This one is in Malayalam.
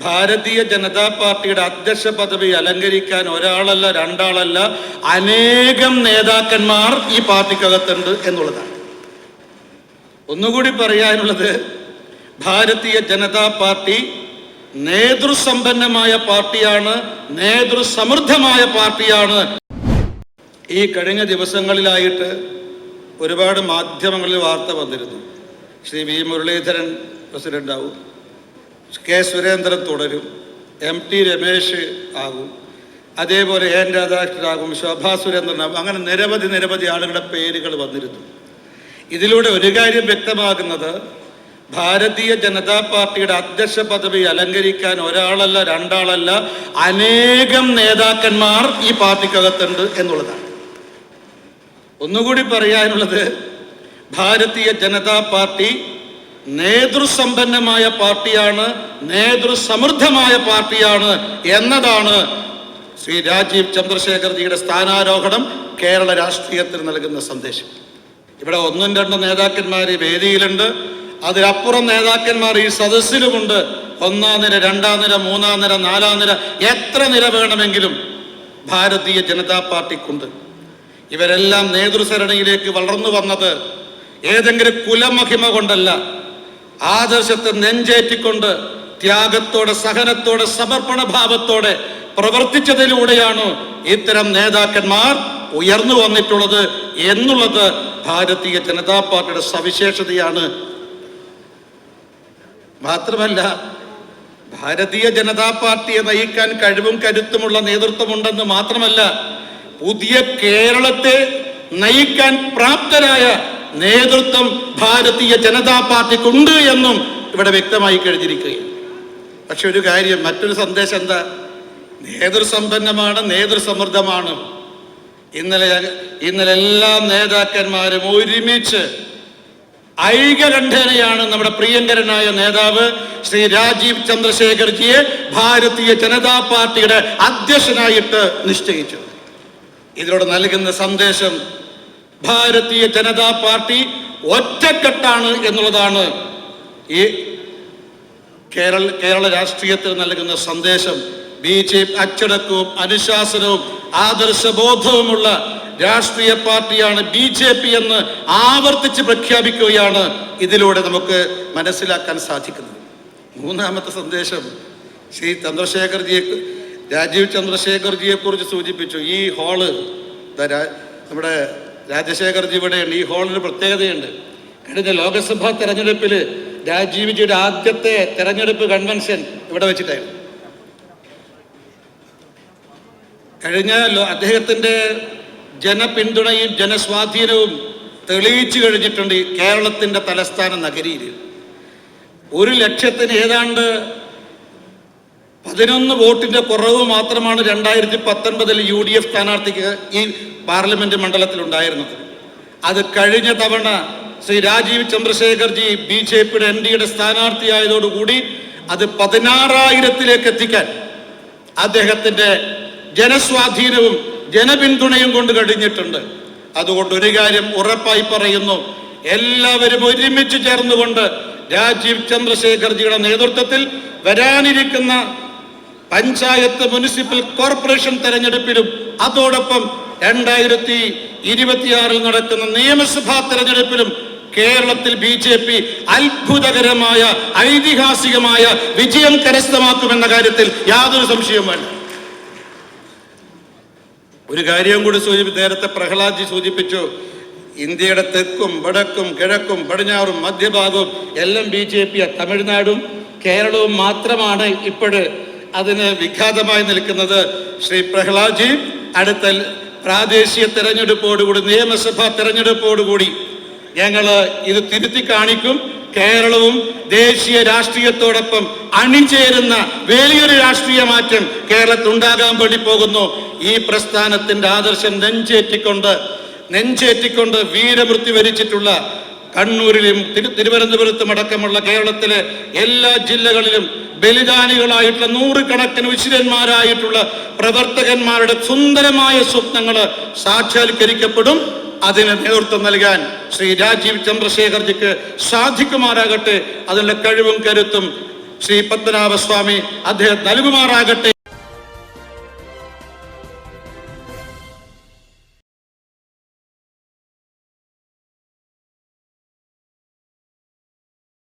ഭാരതീയ ജനതാ പാർട്ടിയുടെ അധ്യക്ഷ പദവി അലങ്കരിക്കാൻ ഒരാളല്ല, രണ്ടാളല്ല, അനേകം നേതാക്കന്മാർ ഈ പാർട്ടിക്കകത്തുണ്ട് എന്നുള്ളതാണ്. ഒന്നുകൂടി പറയാനുള്ളത്, ഭാരതീയ ജനതാ പാർട്ടി നേതൃസമ്പന്നമായ പാർട്ടിയാണ്, നേതൃസമൃദ്ധമായ പാർട്ടിയാണ്. ഈ കഴിഞ്ഞ ദിവസങ്ങളിലായിട്ട് ഒരുപാട് മാധ്യമങ്ങളിൽ വാർത്ത വന്നിരുന്നു. ശ്രീ വി മുരളീധരൻ പ്രസിഡന്റാവും, കെ സുരേന്ദ്രൻ തുടരും, MT രമേശ് ആകും, അതേപോലെ എൻ രാധാകൃഷ്ണനാകും, ശോഭാ സുരേന്ദ്രനാകും, അങ്ങനെ നിരവധി ആളുകളുടെ പേരുകൾ വന്നിരുന്നു. ഇതിലൂടെ ഒരു കാര്യം വ്യക്തമാകുന്നത്, ഭാരതീയ ജനതാ പാർട്ടിയുടെ അധ്യക്ഷ പദവി അലങ്കരിക്കാൻ ഒരാളല്ല, രണ്ടാളല്ല, അനേകം നേതാക്കന്മാർ ഈ പാർട്ടിക്കകത്തുണ്ട് എന്നുള്ളതാണ്. ഒന്നുകൂടി പറയാനുള്ളത്, ഭാരതീയ ജനതാ പാർട്ടി നേതൃസമ്പന്നമായ പാർട്ടിയാണ്, നേതൃസമൃദ്ധമായ പാർട്ടിയാണ് എന്നതാണ് ശ്രീ രാജീവ് ചന്ദ്രശേഖർജിയുടെ സ്ഥാനാരോഹണം കേരള രാഷ്ട്രീയത്തിന് നൽകുന്ന സന്ദേശം. ഇവിടെ ഒന്നും രണ്ടും നേതാക്കന്മാർ ഈ വേദിയിലുണ്ട്, അതിലപ്പുറം നേതാക്കന്മാർ ഈ സദസ്സിലുമുണ്ട്. 1ാം നിര, 2ാം നിര, 3ാം നിര, 4ാം നിര, എത്ര നിര വേണമെങ്കിലും ഭാരതീയ ജനതാ പാർട്ടിക്കുണ്ട്. ഇവരെല്ലാം നേതൃസരണിയിലേക്ക് വളർന്നു വന്നത് ഏതെങ്കിലും കുലമഹിമ കൊണ്ടല്ല, ആദർശത്തെ നെഞ്ചേറ്റിക്കൊണ്ട് ത്യാഗത്തോടെ, സഹനത്തോടെ, സമർപ്പണ ഭാവത്തോടെ പ്രവർത്തിച്ചതിലൂടെയാണ് ഇത്തരം നേതാക്കന്മാർ ഉയർന്നു വന്നിട്ടുള്ളത് എന്നുള്ളത് ഭാരതീയ ജനതാ പാർട്ടിയുടെ സവിശേഷതയാണ്. മാത്രമല്ല, ഭാരതീയ ജനതാ പാർട്ടിയെ നയിക്കാൻ കഴിവും കരുത്തുമുള്ള നേതൃത്വമുണ്ടെന്ന് മാത്രമല്ല, പുതിയ കേരളത്തെ നയിക്കാൻ പ്രാപ്തരായ നേതൃത്വം ഭാരതീയ ജനതാ പാർട്ടിക്കുണ്ട് എന്നും ഇവിടെ വ്യക്തമായി കഴിഞ്ഞിരിക്കുകയാണ്. പക്ഷെ ഒരു കാര്യം, മറ്റൊരു സന്ദേശം എന്താ? നേതൃസമ്പന്നമാണ്, നേതൃസമൃദ്ധമാണ്. ഇന്നലെ എല്ലാ നേതാക്കന്മാരും ഒരുമിച്ച് ഐകകണ്ഠേനയാണ് നമ്മുടെ പ്രിയങ്കരനായ നേതാവ് ശ്രീ രാജീവ് ചന്ദ്രശേഖർജിയെ ഭാരതീയ ജനതാ പാർട്ടിയുടെ അധ്യക്ഷനായിട്ട് നിശ്ചയിച്ചത്. ഇതിലൂടെ നൽകുന്ന സന്ദേശം, ഭാരതീയ ജനതാ പാർട്ടി ഒറ്റക്കെട്ടാണ് എന്നുള്ളതാണ് ഈ കേരള രാഷ്ട്രീയത്തിൽ നൽകുന്ന സന്ദേശം. BJP അച്ചടക്കവും അനുശാസനവും ആദർശബോധവുമുള്ള രാഷ്ട്രീയ പാർട്ടിയാണ് BJP എന്ന് ആവർത്തിച്ച് പ്രഖ്യാപിക്കുകയാണ് ഇതിലൂടെ നമുക്ക് മനസ്സിലാക്കാൻ സാധിക്കുന്നത്. മൂന്നാമത്തെ സന്ദേശം, ശ്രീ രാജീവ് ചന്ദ്രശേഖർജിയെ കുറിച്ച് സൂചിപ്പിച്ചു. ഈ ഹാള് നമ്മുടെ രാജശേഖർജി ഇവിടെയുണ്ട്. ഈ ഹാളിന് പ്രത്യേകതയുണ്ട്. കഴിഞ്ഞ ലോക്സഭാ തെരഞ്ഞെടുപ്പിൽ രാജീവ്ജിയുടെ ആദ്യത്തെ തെരഞ്ഞെടുപ്പ് കൺവെൻഷൻ ഇവിടെ വെച്ചിട്ടായിരുന്നു. കഴിഞ്ഞ അദ്ദേഹത്തിൻ്റെ ജനപിന്തുണയും ജനസ്വാധീനവും തെളിയിച്ചു കഴിഞ്ഞിട്ടുണ്ട് കേരളത്തിൻ്റെ തലസ്ഥാന നഗരിയിൽ. 1 ലക്ഷത്തിന് ഏതാണ്ട് 11 വോട്ടിൻ്റെ കുറവ് മാത്രമാണ് 2019 UDF സ്ഥാനാർത്ഥിക്ക് ഈ പാർലമെന്റ് മണ്ഡലത്തിൽ ഉണ്ടായിരുന്നത്. അത് കഴിഞ്ഞ തവണ ശ്രീ രാജീവ് ചന്ദ്രശേഖർജി BJPയുടെ NDയുടെ സ്ഥാനാർത്ഥിയായതോടുകൂടി അത് 16,000-ലേക്ക് എത്തിക്കാൻ അദ്ദേഹത്തിൻ്റെ ജനസ്വാധീനവും ജനപിന്തുണയും കൊണ്ട് കഴിഞ്ഞിട്ടുണ്ട്. അതുകൊണ്ട് ഒരു കാര്യം ഉറപ്പായി പറയുന്നു, എല്ലാവരും ഒരുമിച്ച് ചേർന്നുകൊണ്ട് രാജീവ് ചന്ദ്രശേഖർജിയുടെ നേതൃത്വത്തിൽ വരാനിരിക്കുന്ന പഞ്ചായത്ത്, മുനിസിപ്പൽ കോർപ്പറേഷൻ തെരഞ്ഞെടുപ്പിലും അതോടൊപ്പം 2026 നടക്കുന്ന നിയമസഭാ തെരഞ്ഞെടുപ്പിലും കേരളത്തിൽ BJP അത്ഭുതകരമായ, ഐതിഹാസികമായ വിജയം കരസ്ഥമാക്കുമെന്ന കാര്യത്തിൽ യാതൊരു സംശയവും വേണ്ട. ഒരു കാര്യം കൂടി നേരത്തെ പ്രഹ്ലാദ്ജി സൂചിപ്പിച്ചു. ഇന്ത്യയുടെ തെക്കും വടക്കും കിഴക്കും പടിഞ്ഞാറും മധ്യഭാഗവും എല്ലാം BJP. തമിഴ്നാടും കേരളവും മാത്രമാണ് ഇപ്പോഴ് അതിന് വിഘാതമായി നിൽക്കുന്നത്. ശ്രീ പ്രഹ്ലാദ്ജി അടുത്ത പ്രാദേശിക തെരഞ്ഞെടുപ്പോടുകൂടി, നിയമസഭാ തെരഞ്ഞെടുപ്പോടുകൂടി ഞങ്ങൾ ഇത് തിരുത്തി കാണിക്കും. കേരളവും ദേശീയ രാഷ്ട്രീയത്തോടൊപ്പം അണിചേരുന്ന വലിയൊരു രാഷ്ട്രീയ മാറ്റം കേരളത്തിൽ ഉണ്ടാകാൻ വേണ്ടി പോകുന്നു. ഈ പ്രസ്ഥാനത്തിന്റെ ആദർശം നെഞ്ചേറ്റിക്കൊണ്ട് വീരമൃത്യു വരിച്ചിട്ടുള്ള കണ്ണൂരിലും തിരുവനന്തപുരത്തും അടക്കമുള്ള കേരളത്തിലെ എല്ലാ ജില്ലകളിലും ബലിദാനികളായിട്ടുള്ള 100 കണക്കിന് ഉശിരന്മാരായിട്ടുള്ള പ്രവർത്തകന്മാരുടെ സുന്ദരമായ സ്വപ്നങ്ങൾ സാക്ഷാത്കരിക്കപ്പെടും. അതിന് നേതൃത്വം നൽകാൻ ശ്രീ രാജീവ് ചന്ദ്രശേഖർജിക്ക് സാധിക്കുമാറാകട്ടെ. അതിനുള്ള കഴിവും കരുത്തും ശ്രീ പത്മനാഭസ്വാമി അദ്ദേഹം നൽകുമാറാകട്ടെ